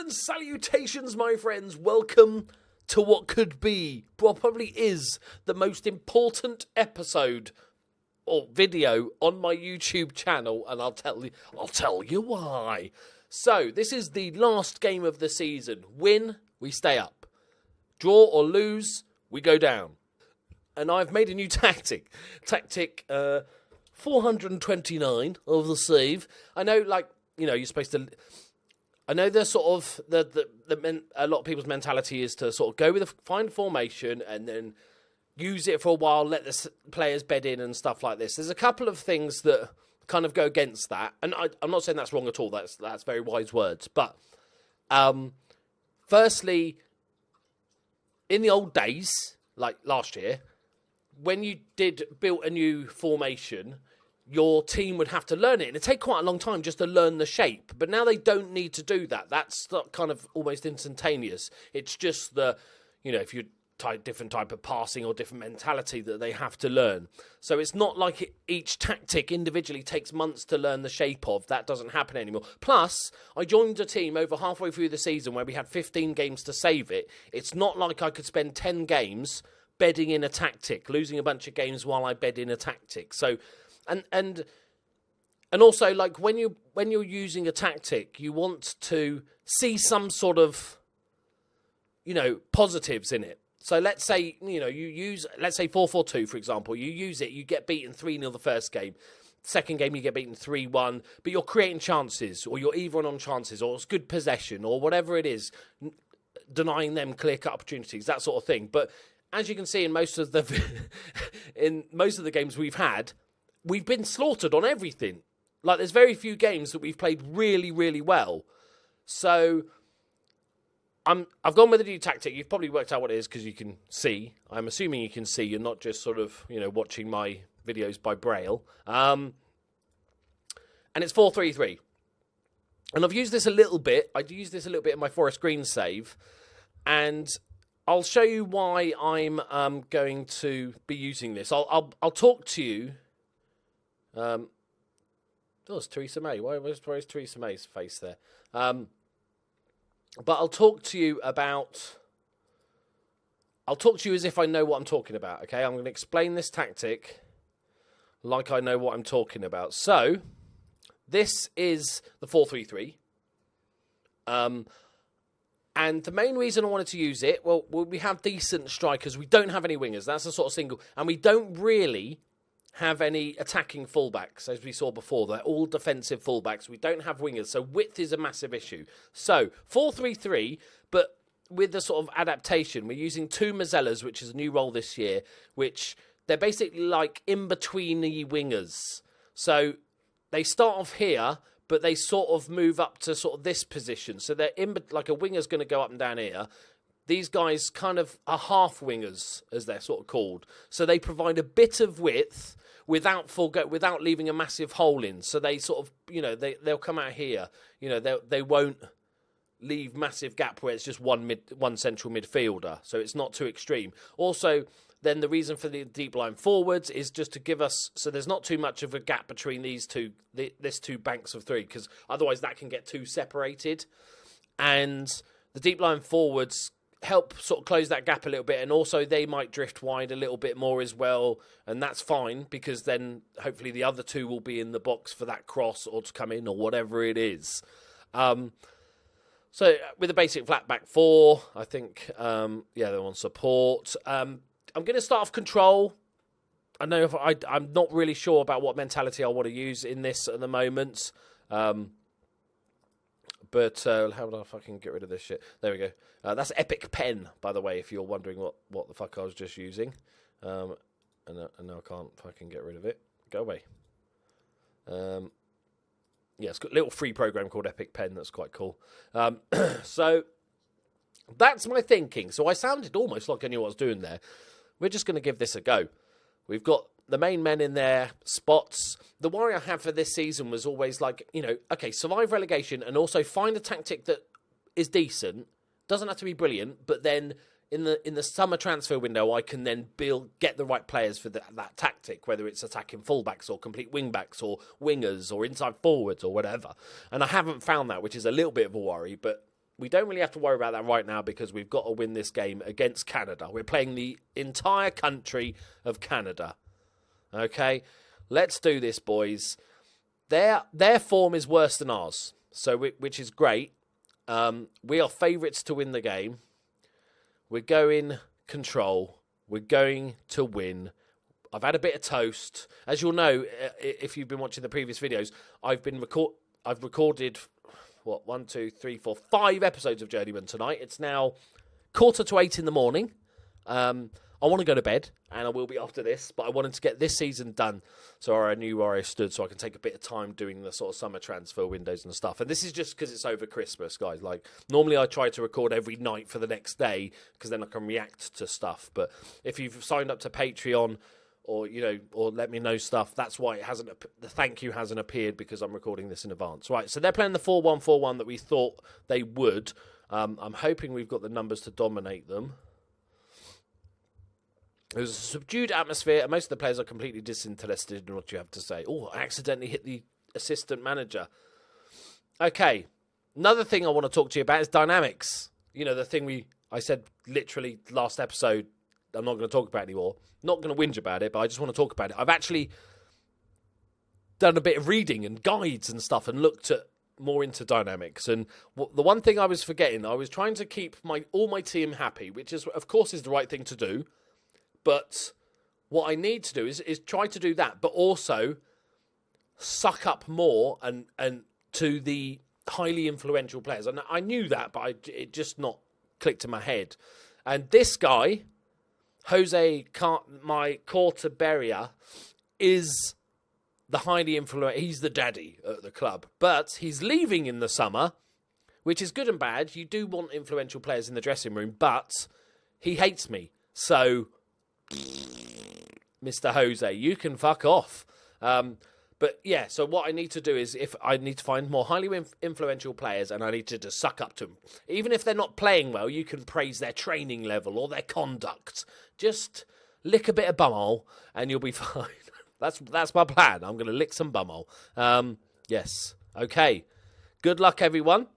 and salutations, my friends. Welcome to what could be, probably is, the most important episode or video on my YouTube channel, and I'll tell you why. So, this is the last game of the season. Win, we stay up. Draw or lose, we go down. And I've made a new tactic. Tactic 429 of the save. I know, you're supposed to... I know the sort of a lot of people's mentality is to sort of go with find formation and then use it for a while, let the players bed in and stuff like this. There's a couple of things that kind of go against that, and I'm not saying that's wrong at all. That's very wise words, but firstly, in the old days, like last year, when you built a new formation, your team would have to learn it. And it'd take quite a long time just to learn the shape. But now they don't need to do that. That's kind of almost instantaneous. It's just if you different type of passing or different mentality that they have to learn. So it's not like each tactic individually takes months to learn the shape of. That doesn't happen anymore. Plus, I joined a team over halfway through the season where we had 15 games to save it. It's not like I could spend 10 games bedding in a tactic, losing a bunch of games while I bed in a tactic. So... And also, like, when you're using a tactic, you want to see some sort of, positives in it. So let's say, you use, let's say 4-4-2, for example. You use it, you get beaten 3-0 the first game. Second game, you get beaten 3-1. But you're creating chances, or you're even on chances, or it's good possession, or whatever it is, denying them clear-cut opportunities, that sort of thing. But as you can see in most of the games we've had, we've been slaughtered on everything. Like, there's very few games that we've played really, really well. So, I've gone with a new tactic. You've probably worked out what it is because you can see. I'm assuming you can see. You're not just sort of, watching my videos by braille. And it's 4-3-3. And I've used this a little bit. I used this a little bit in my Forest Green save. And I'll show you why I'm going to be using this. I'll talk to you... it's Theresa May. Where's Theresa May's face there? But I'll talk to you as if I know what I'm talking about, okay? I'm going to explain this tactic like I know what I'm talking about. So, this is the 4-3-3. And the main reason I wanted to use it, well, we have decent strikers. We don't have any wingers. That's a sort of single. And we don't really have any attacking fullbacks, as we saw before. They're all defensive fullbacks. We don't have wingers, so width is a massive issue. So, 4-3-3, but with the sort of adaptation, we're using two Mazzellas, which is a new role this year, which they're basically like in between the wingers. So, they start off here, but they sort of move up to sort of this position. So, they're like a winger's going to go up and down here. These guys kind of are half wingers, as they're sort of called. So, they provide a bit of width without leaving a massive hole in. So they sort of, they'll come out here. They won't leave massive gap where it's just one central midfielder. So it's not too extreme. Also, then the reason for the deep line forwards is just to give us, so there's not too much of a gap between these two banks of three, because otherwise that can get too separated. And the deep line forwards help sort of close that gap a little bit, and also they might drift wide a little bit more as well, and that's fine because then hopefully the other two will be in the box for that cross or to come in or whatever it is. So with a basic flat back four, I think they're on support. I'm going to start off control. I know I'm not really sure about what mentality I want to use in this at the moment. But how do I fucking get rid of this shit? There we go. That's Epic Pen, by the way, if you're wondering what the fuck I was just using. And now I can't fucking get rid of it. Go away. It's got a little free program called Epic Pen that's quite cool. So that's my thinking. So I sounded almost like I knew what I was doing there. We're just going to give this a go. We've got the main men in there, spots. The worry I had for this season was always like, survive relegation and also find a tactic that is decent. Doesn't have to be brilliant, but then in the summer transfer window, I can then get the right players for that tactic, whether it's attacking fullbacks or complete wingbacks or wingers or inside forwards or whatever. And I haven't found that, which is a little bit of a worry, but we don't really have to worry about that right now because we've got to win this game against Canada. We're playing the entire country of Canada. Okay? Let's do this, boys. Their form is worse than ours, which is great. We are favourites to win the game. We're going control. We're going to win. I've had a bit of toast. As you'll know, if you've been watching the previous videos, I've recorded... 1, 2, 3, 4, 5 episodes of Journeyman tonight. It's now 7:45 in the morning. I want to go to bed, and I will be after this, but I wanted to get this season done so I knew where I stood so I can take a bit of time doing the sort of summer transfer windows and stuff. And this is just because it's over Christmas, guys. Like, normally I try to record every night for the next day because then I can react to stuff. But if you've signed up to Patreon, or let me know stuff. That's why the thank you hasn't appeared because I'm recording this in advance. Right, so they're playing the 4-1-4-1 that we thought they would. I'm hoping we've got the numbers to dominate them. There's a subdued atmosphere, and most of the players are completely disinterested in what you have to say. Oh, I accidentally hit the assistant manager. Okay, another thing I want to talk to you about is dynamics. The thing I said literally last episode, I'm not going to talk about anymore. Not going to whinge about it, but I just want to talk about it. I've actually done a bit of reading and guides and stuff and looked at more into dynamics. And the one thing I was forgetting, I was trying to keep all my team happy, which is, of course, is the right thing to do. But what I need to do is try to do that, but also suck up more and to the highly influential players. And I knew that, but it just not clicked in my head. And this guy... Jose Cortaberia is the highly influential. He's the daddy at the club, but he's leaving in the summer, which is good and bad. You do want influential players in the dressing room, but he hates me. So, Mr. Jose, you can fuck off. But yeah, so what I need to do is I need to find more highly influential players and I need to just suck up to them. Even if they're not playing well, you can praise their training level or their conduct. Just lick a bit of bumhole and you'll be fine. That's my plan. I'm going to lick some bumhole. Yes. Okay. Good luck, everyone.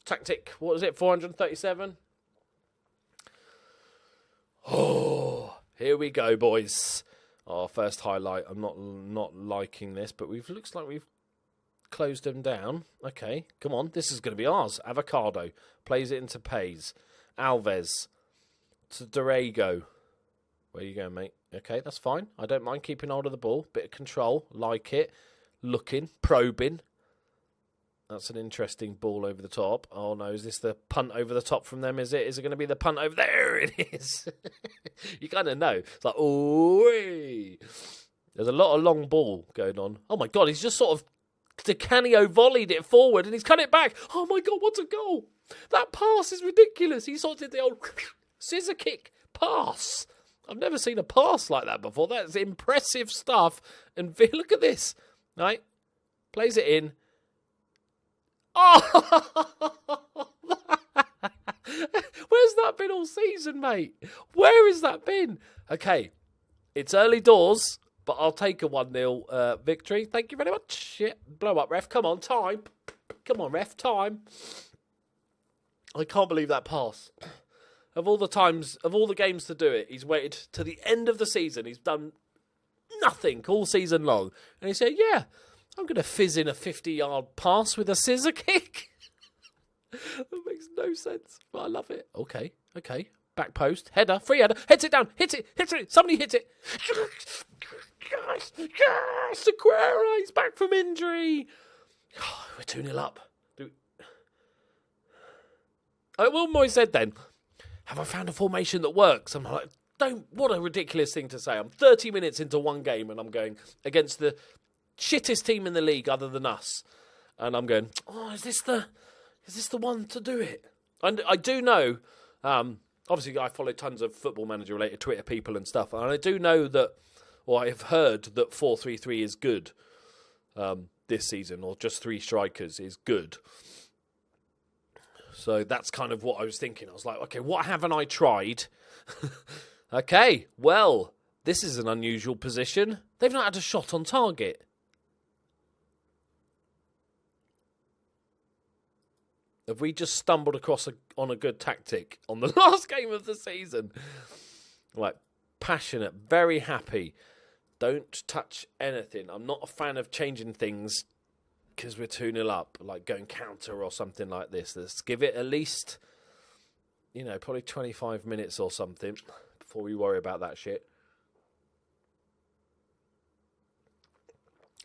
Tactic, what was it, 437? Oh, here we go, boys. Our first highlight. I'm not liking this, but looks like we've closed them down. Okay, come on. This is going to be ours. Avocado plays it into Pays. Alves to Dorego. Where you going, mate? Okay, that's fine. I don't mind keeping hold of the ball. Bit of control. Like it. Looking. Probing. That's an interesting ball over the top. Oh, no. Is this the punt over the top from them, is it? Is it going to be the punt over there? It is. You kind of know. It's like, oh, there's a lot of long ball going on. Oh, my God. He's just sort of DiCanio volleyed it forward and he's cut it back. Oh, my God. What a goal. That pass is ridiculous. He sort of did the old scissor kick pass. I've never seen a pass like that before. That's impressive stuff. And look at this. Right? Plays it in. Oh! Where's that been all season, mate? Where has that been? Okay, it's early doors, but I'll take a 1-0 victory. Thank you very much. Shit, blow up, ref. Come on, time. Come on, ref, time. I can't believe that pass. Of all the games to do it, he's waited to the end of the season. He's done nothing all season long. And he said, yeah, I'm going to fizz in a 50-yard pass with a scissor kick. That makes no sense, but I love it. Okay. Back post, header, free header, hits it down, hits it, somebody hits it. Yes, Sequeira, he's back from injury. Oh, we're 2-0 up. Will Moy said then, have I found a formation that works? I'm like, what a ridiculous thing to say. I'm 30 minutes into one game and I'm going against the shittest team in the league other than us. And I'm going, is this the one to do it? And I do know, obviously I follow tons of football manager related Twitter people and stuff. And I do know that, or I have heard that 4-3-3 is good this season, or just 3 strikers is good. So that's kind of what I was thinking. I was like, okay, what haven't I tried? Okay, well, this is an unusual position. They've not had a shot on target. Have we just stumbled on a good tactic on the last game of the season? Like, passionate, very happy. Don't touch anything. I'm not a fan of changing things because we're 2-0 up, like going counter or something like this. Let's give it at least, probably 25 minutes or something before we worry about that shit.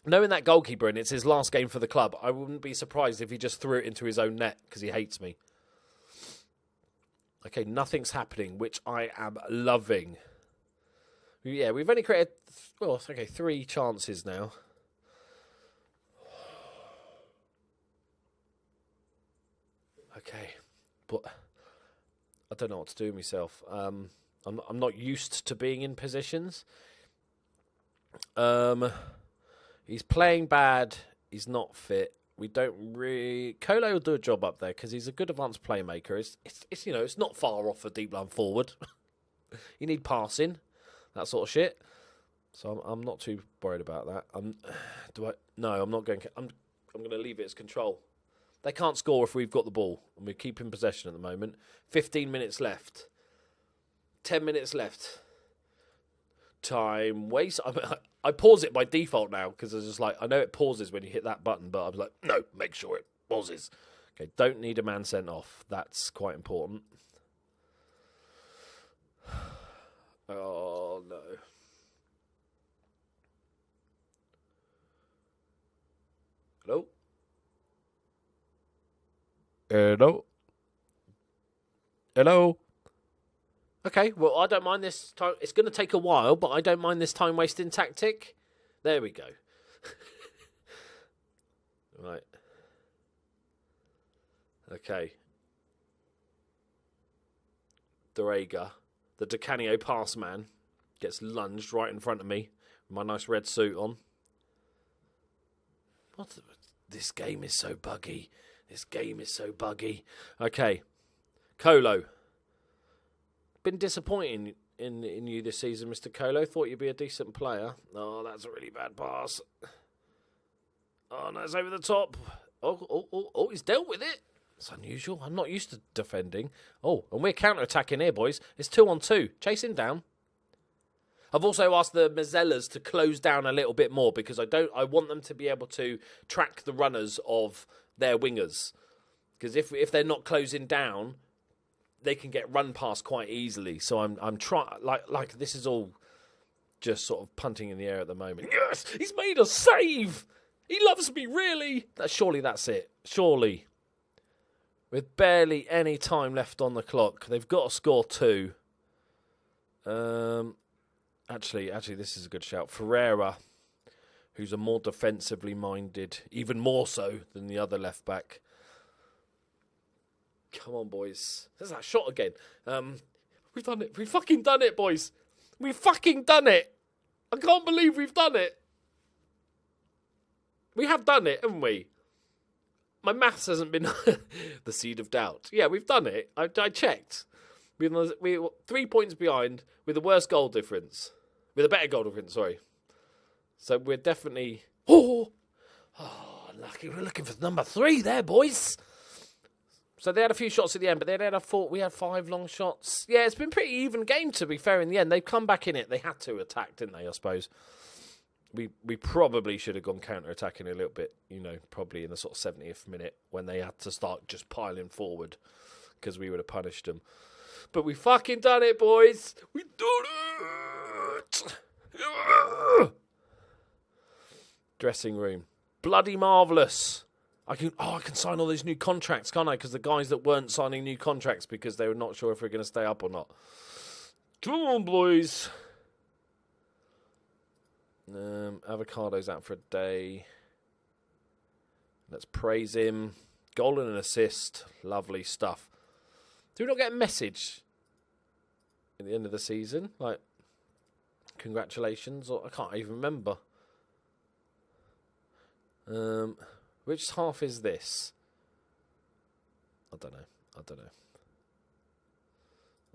Knowing that goalkeeper and it's his last game for the club, I wouldn't be surprised if he just threw it into his own net because he hates me. Okay, nothing's happening, which I am loving. Yeah, we've only created, 3 chances now. Okay, but I don't know what to do with myself. I'm not used to being in positions. He's playing bad. He's not fit. We don't really... Colo will do a job up there because he's a good advanced playmaker. It's not far off a deep line forward. You need passing, that sort of shit. So I'm not too worried about that. No, I'm not going... I'm going to leave it as control. They can't score if we've got the ball, and we're keeping possession at the moment. 15 minutes left. 10 minutes left. Time waste. I pause it by default now because it's just like, I know it pauses when you hit that button, but I'm like, no, make sure it pauses. Okay, don't need a man sent off. That's quite important. Oh, no. Hello? Hello? Hello? Okay, well, I don't mind this time. It's going to take a while, but I don't mind this time-wasting tactic. There we go. Right. Okay. Dorega, the DeCanio pass man, gets lunged right in front of me with my nice red suit on. This game is so buggy. This game is so buggy. Okay. Colo. Been disappointing in you this season, Mr. Colo. Thought you'd be a decent player. Oh, that's a really bad pass. Oh, no, it's over the top. Oh, he's dealt with it. It's unusual. I'm not used to defending. Oh, and we're counter-attacking here, boys. It's 2-on-2. Chase him down. I've also asked the Mazzellas to close down a little bit more because I want them to be able to track the runners of their wingers. Because if they're not closing down, they can get run past quite easily. So I'm trying, like this is all just sort of punting in the air at the moment. Yes, he's made a save. He loves me, really. Surely that's it. Surely. With barely any time left on the clock, they've got to score 2. Actually, this is a good shout. Ferreira, who's a more defensively minded, even more so than the other left back. Come on, boys. There's that shot again. We've done it. We've fucking done it, boys. We've fucking done it. I can't believe we've done it. We have done it, haven't we? My maths hasn't been the seed of doubt. Yeah, we've done it. I checked. We're 3 points behind with the worst goal difference. With a better goal difference, sorry. So we're definitely... Oh, lucky. We're looking for number 3 there, boys. So they had a few shots at the end, but we had 5 long shots. Yeah, it's been a pretty even game, to be fair, in the end. They've come back in it. They had to attack, didn't they, I suppose? We probably should have gone counter-attacking a little bit, probably in the sort of 70th minute when they had to start just piling forward because we would have punished them. But we fucking done it, boys. We done it. Dressing room. Bloody marvellous. I can sign all these new contracts, can't I? Because the guys that weren't signing new contracts because they were not sure if we're going to stay up or not. Come on, boys. Avocado's out for a day. Let's praise him. Goal and an assist. Lovely stuff. Do we not get a message at the end of the season? Like, congratulations? Or I can't even remember. Which half is this? I don't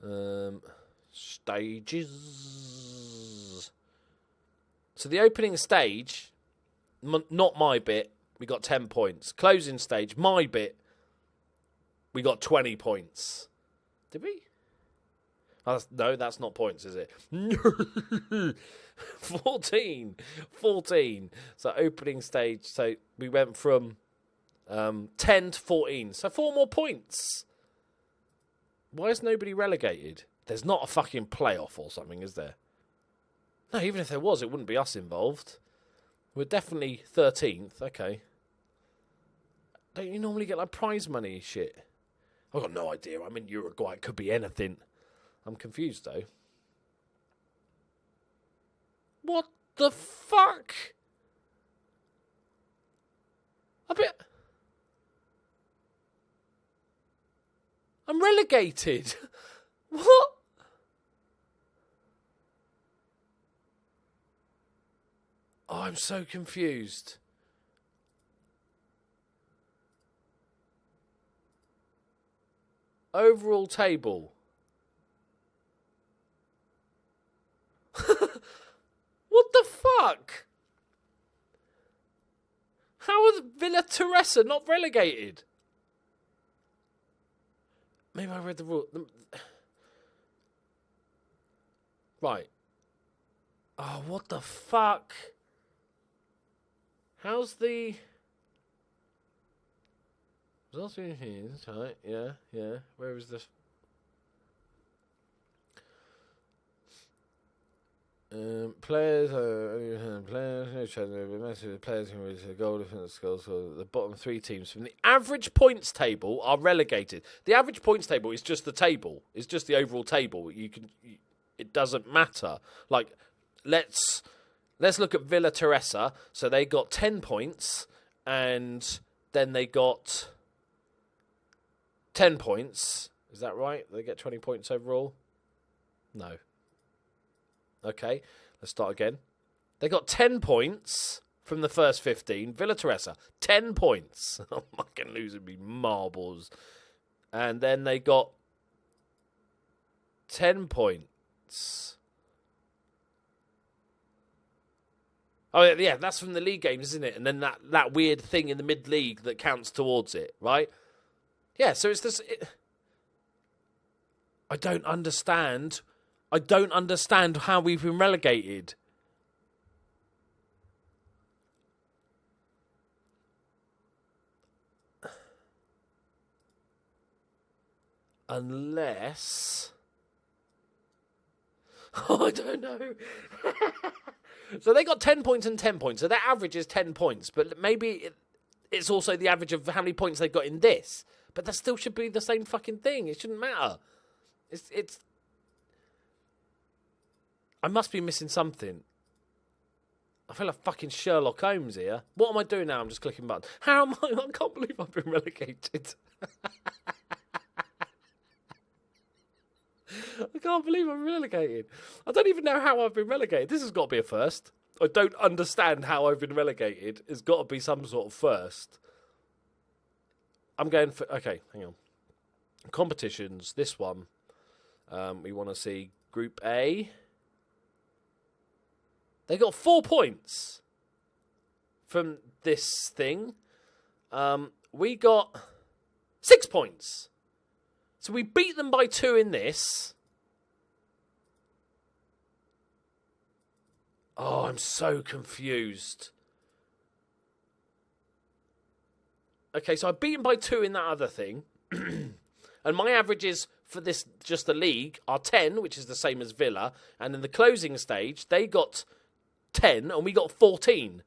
know. Stages. So the opening stage, not my bit, we got 10 points. Closing stage, my bit, We got 20 points. Did we? Oh, no, that's not points, is it? 14. So opening stage. So we went from 10 to 14. So 4 more points. Why is nobody relegated? There's not a fucking playoff or something, is there? No, even if there was, it wouldn't be us involved. We're definitely 13th. Okay. Don't you normally get like prize money shit? I've got no idea. I'm in Uruguay. It could be anything. I'm confused, though. What the fuck? I'm relegated. What? Oh, I'm so confused. Overall table. What the fuck? How is Villa Teresa not relegated? Maybe I read the rule. Right. Oh, what the fuck? How's the... Right, yeah. Where is this? Players can reach a goal difference scores. So the bottom 3 teams from the average points table are relegated. The average points table is just the table. It's just the overall table. It doesn't matter. Like, let's look at Villa Teresa. So they got 10 points, and then they got 10 points. Is that right? They get 20 points overall? No. Okay, let's start again. They got 10 points from the first 15. Villa Teresa, 10 points. I'm fucking losing me marbles. And then they got 10 points. Oh, yeah, that's from the league games, isn't it? And then that weird thing in the mid-league that counts towards it, right? Yeah, so it's this... I don't understand how we've been relegated. Unless... Oh, I don't know. So they got 10 points and 10 points. So their average is 10 points. But maybe it's also the average of how many points they've got in this. But that still should be the same fucking thing. It shouldn't matter. It's... I must be missing something. I feel like fucking Sherlock Holmes here. What am I doing now? I'm just clicking buttons. How am I? I can't believe I've been relegated. I can't believe I'm relegated. I don't even know how I've been relegated. This has got to be a first. I don't understand how I've been relegated. It's got to be some sort of first. I'm going for... Okay, hang on. Competitions. This one. We want to see Group A. They got 4 points from this thing. We got 6 points. So we beat them by 2 in this. Oh, I'm so confused. Okay, so I beat them by 2 in that other thing. And my averages for this, just the league, are 10, which is the same as Villa. And in the closing stage, they got 10 and we got 14.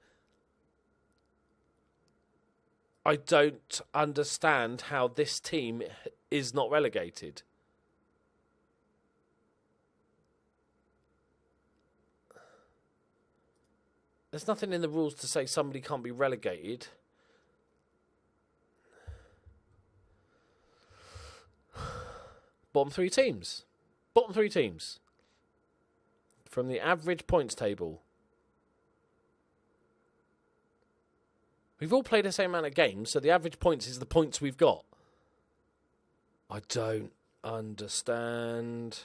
I don't understand how this team is not relegated. There's nothing in the rules to say somebody can't be relegated. Bottom 3 teams. Bottom 3 teams. From the average points table. We've all played the same amount of games, so the average points is the points we've got. I don't understand.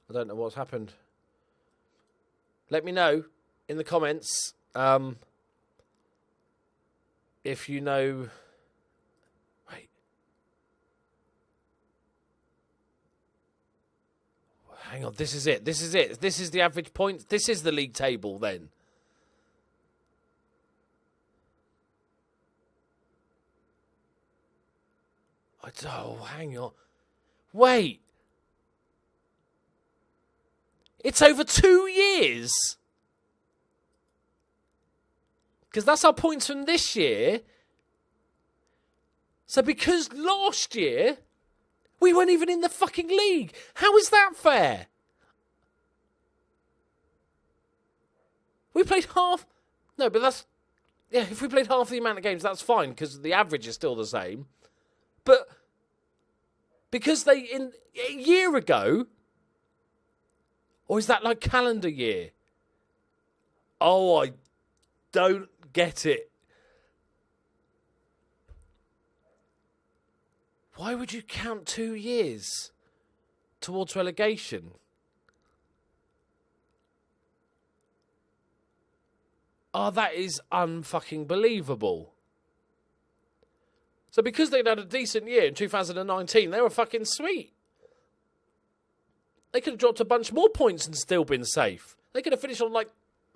I don't know what's happened. Let me know in the comments if you know... Wait. Hang on, this is it. This is it. This is the average points. This is the league table then. Oh, hang on. Wait. It's over 2 years. Because that's our points from this year. So because last year, we weren't even in the fucking league. How is that fair? We played half... No, but that's... Yeah, if we played half the amount of games, that's fine, because the average is still the same. But because they... a year ago... Or is that like calendar year? Oh, I don't get it. Why would you count 2 years towards relegation? Oh, that is unfucking believable. So because they'd had a decent year in 2019, they were fucking sweet. They could have dropped a bunch more points and still been safe. They could have finished on like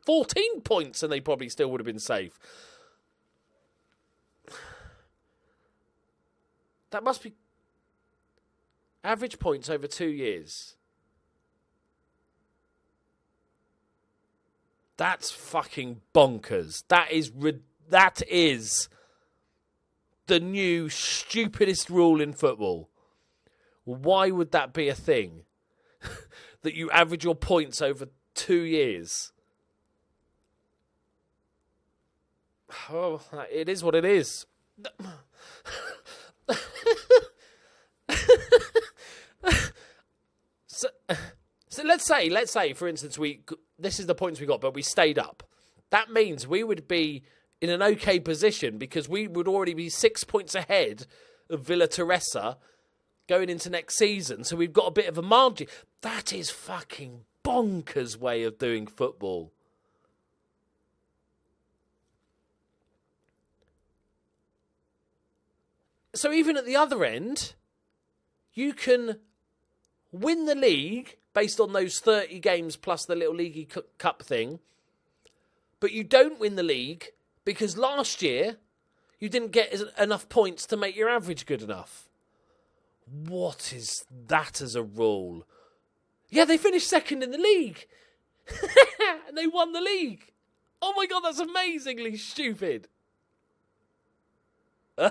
14 points and they probably still would have been safe. That must be average points over 2 years. That's fucking bonkers. That is the new stupidest rule in football. Why would that be a thing? That you average your points over 2 years. Oh, it is what it is. So let's say, for instance, this is the points we got, but we stayed up. That means we would be in an okay position because we would already be 6 points ahead of Villa Teresa going into next season. So we've got a bit of a margin. That is fucking bonkers way of doing football. So even at the other end, you can win the league based on those 30 games plus the little league cup thing. But you don't win the league because last year you didn't get enough points to make your average good enough. What is that as a rule? Yeah, they finished second in the league. And they won the league. Oh my God, that's amazingly stupid. What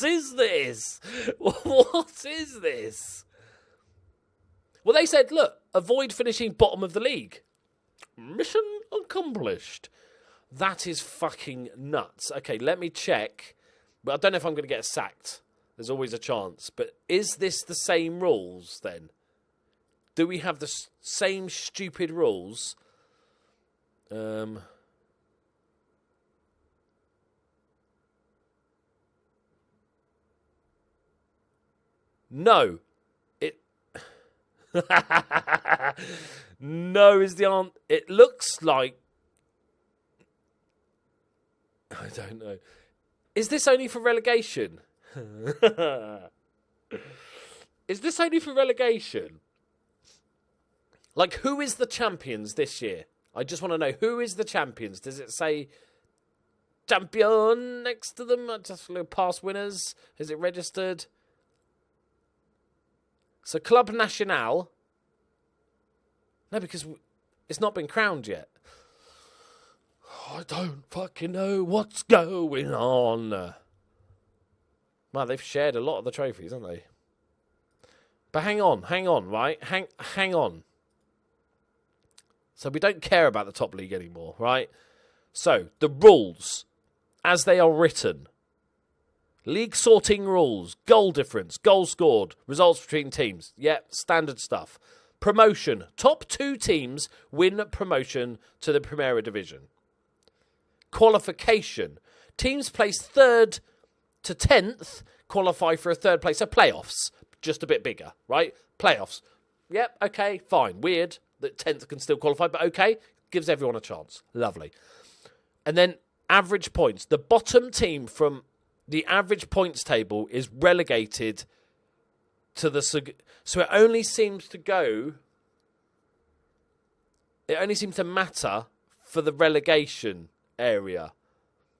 is this? What is this? Well, they said, look, avoid finishing bottom of the league. Mission accomplished. That is fucking nuts. Okay, let me check. But I don't know if I'm going to get sacked. There's always a chance. But is this the same rules then? Do we have the same stupid rules? No. No is the answer. It looks like... I don't know. Is this only for relegation? Is this only for relegation? Like, who is the champions this year? I just want to know, who is the champions? Does it say champion next to them? Just past winners? Is it registered? So, Club Nacional. No, because it's not been crowned yet. I don't fucking know what's going on. Man, they've shared a lot of the trophies, haven't they? But hang on, right? Hang on. So we don't care about the top league anymore, right? So, the rules, as they are written. League sorting rules, goal difference, goal scored, results between teams. Yep, standard stuff. Promotion. Top 2 teams win promotion to the Primera Division. Qualification. Teams placed 3rd to 10th qualify for a 3rd place. So playoffs. Just a bit bigger, right? Playoffs. Yep, okay, fine. Weird that 10th can still qualify, but okay. Gives everyone a chance. Lovely. And then average points. The bottom team from the average points table is relegated to the... So it only seems to go... It only seems to matter for the relegation area.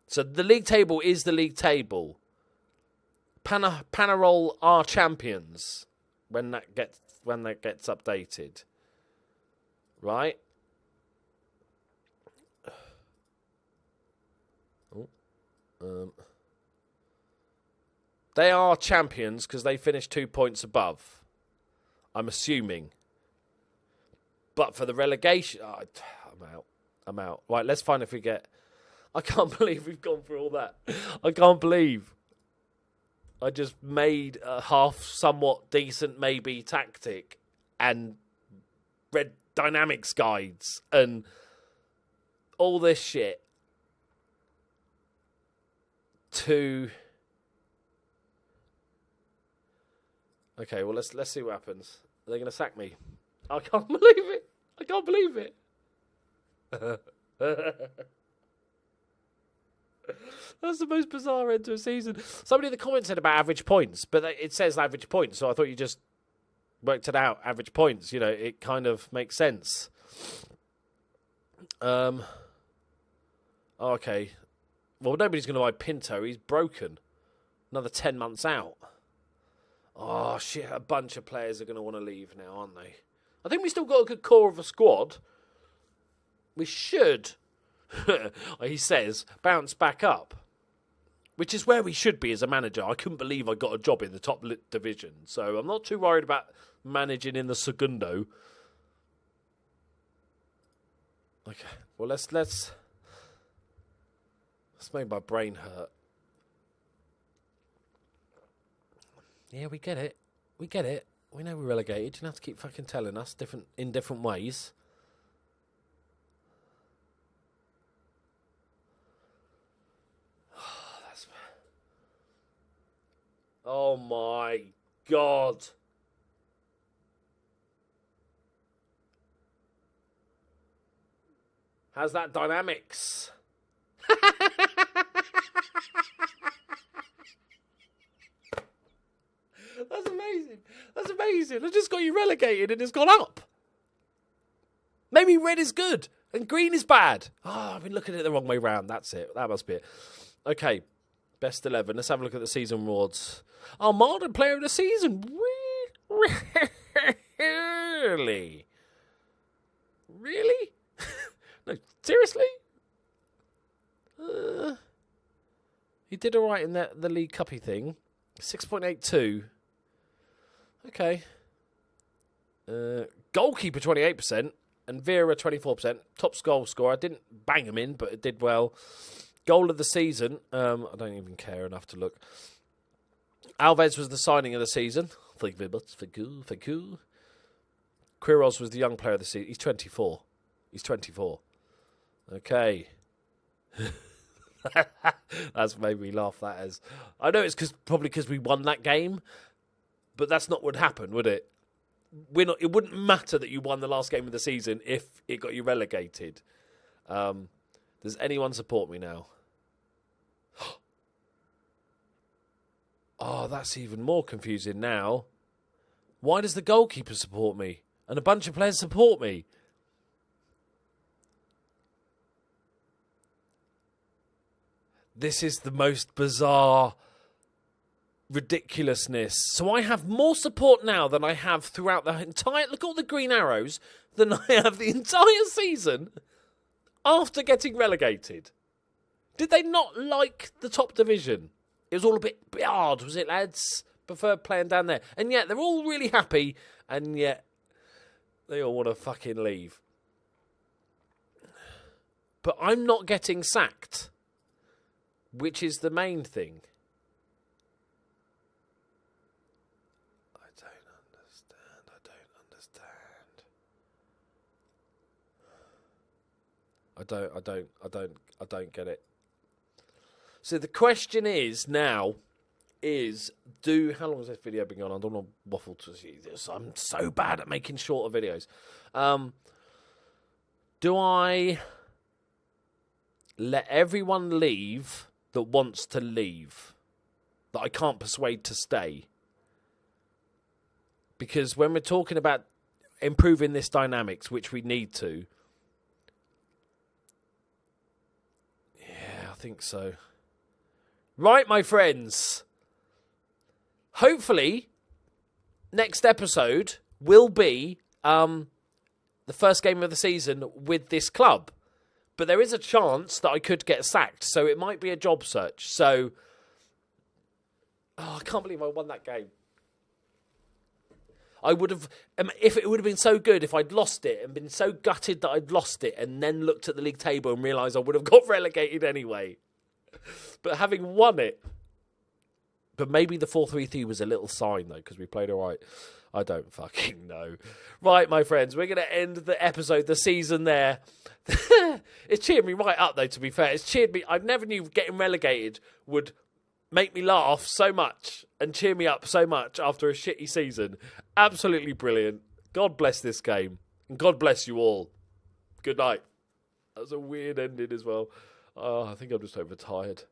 So the league table is the league table. Panarol are champions when that gets updated. Right? They are champions because they finished 2 points above. I'm assuming. But for the relegation... Oh, I'm out. Right, let's find if we get... I can't believe we've gone through all that. I can't believe I just made a half somewhat decent maybe tactic and read dynamics guides and all this shit to... Okay, well, let's see what happens. Are they going to sack me? I can't believe it. I can't believe it. That's the most bizarre end to a season. Somebody in the comments said about average points, but it says average points, so I thought you just worked it out, average points. You know, it kind of makes sense. Okay. Well, nobody's going to buy Pinto. He's broken. Another 10 months out. Oh, shit. A bunch of players are going to want to leave now, aren't they? I think we still got a good core of a squad. We should, he says, bounce back up. Which is where we should be as a manager. I couldn't believe I got a job in the top division. So I'm not too worried about managing in the Segundo. Okay. Well, let's make my brain hurt. Yeah, we get it. We get it. We know we're relegated. You don't have to keep fucking telling us in different ways. Oh my God. How's that dynamics? That's amazing. That's amazing. I just got you relegated and it's gone up. Maybe red is good and green is bad. Oh, I've been looking at it the wrong way round. That's it. That must be it. Okay. Best 11. Let's have a look at the season awards. Oh, Martin Player of the Season. Really? Really? No, seriously? He did all right in the League Cuppy thing. 6.82. Okay. Goalkeeper 28% and Vera 24%. Top goal scorer. I didn't bang him in, but it did well. Goal of the season. I don't even care enough to look. Alves was the signing of the season. Thank you very much. Thank you. Quiroz was the young player of the season. He's 24. Okay. That's made me laugh, that is. I know it's probably because we won that game, but that's not what would happen, would it? It wouldn't matter that you won the last game of the season if it got you relegated. Does anyone support me now? Oh, that's even more confusing now. Why does the goalkeeper support me? And a bunch of players support me? This is the most bizarre ridiculousness. So I have more support now than I have throughout the entire... Look at all the green arrows than I have the entire season after getting relegated. Did they not like the top division? It was all a bit hard, was it, lads? Preferred playing down there. And yet they're all really happy, and yet they all want to fucking leave. But I'm not getting sacked, which is the main thing. I don't understand. I don't get it. So the question is now, is how long has this video been going on? I don't want to waffle to this. I'm so bad at making shorter videos. Do I let everyone leave that wants to leave, that I can't persuade to stay? Because when we're talking about improving this dynamics, which we need to, yeah, I think so. Right, my friends. Hopefully, next episode will be the first game of the season with this club. But there is a chance that I could get sacked, so it might be a job search. So, I can't believe I won that game. I would have, if it would have been so good if I'd lost it and been so gutted that I'd lost it and then looked at the league table and realised I would have got relegated anyway. But having won it, but maybe the 4-3-3 was a little sign though, because we played all right. I don't fucking know. Right, my friends, we're going to end the episode, the season there. It's cheered me right up though, to be fair. It's cheered me. I never knew getting relegated would make me laugh so much and cheer me up so much after a shitty season. Absolutely brilliant. God bless this game. And God bless you all. Good night. That was a weird ending as well. Oh, I think I'm just overtired.